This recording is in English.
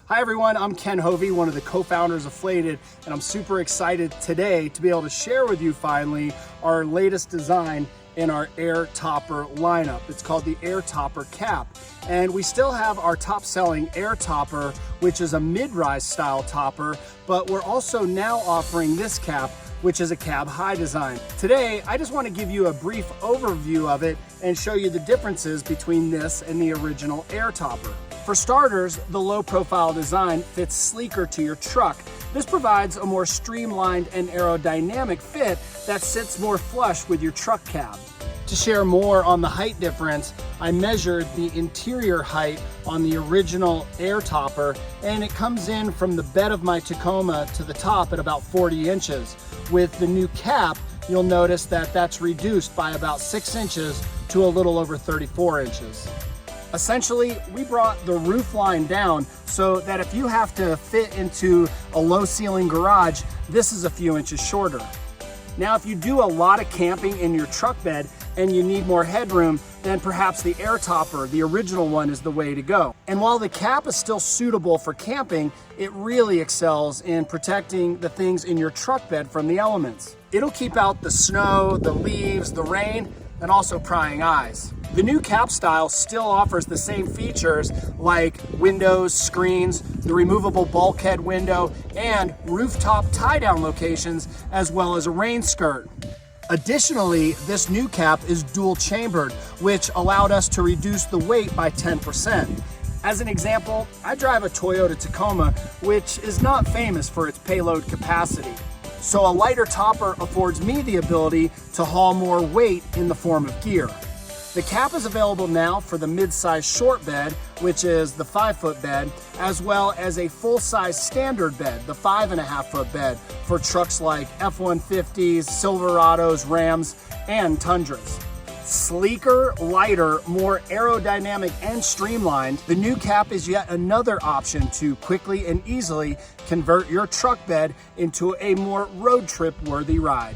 Hi everyone, I'm Ken Hovey, one of the co-founders of FLATED, and I'm super excited today to be able to share with you finally our latest design in our air topper lineup. It's called the air topper cap. And we still have our top selling air topper, which is a mid-rise style topper, but we're also now offering this cap, which is a cab high design. Today, I just want to give you a brief overview of it and show you the differences between this and the original air topper. For starters, the low profile design fits sleeker to your truck. This provides a more streamlined and aerodynamic fit that sits more flush with your truck cab. To share more on the height difference, I measured the interior height on the original air topper, and it comes in from the bed of my Tacoma to the top at about 40 inches. With the new cap, you'll notice that that's reduced by about 6 inches to a little over 34 inches. Essentially, we brought the roof line down so that if you have to fit into a low ceiling garage, this is a few inches shorter. Now, if you do a lot of camping in your truck bed and you need more headroom, then perhaps the air topper, the original one, is the way to go. And while the cap is still suitable for camping, it really excels in protecting the things in your truck bed from the elements. It'll keep out the snow, the leaves, the rain, and also prying eyes. The new cap style still offers the same features like windows, screens, the removable bulkhead window, and rooftop tie-down locations, as well as a rain skirt. Additionally, this new cap is dual chambered, which allowed us to reduce the weight by 10%. As an example, I drive a Toyota Tacoma, which is not famous for its payload capacity. So a lighter topper affords me the ability to haul more weight in the form of gear. The cap is available now for the mid-size short bed, which is the 5-foot bed, as well as a full-size standard bed, the 5.5-foot bed, for trucks like F-150s, Silverados, Rams, and Tundras. Sleeker, lighter, more aerodynamic, and streamlined, the new cap is yet another option to quickly and easily convert your truck bed into a more road trip worthy ride.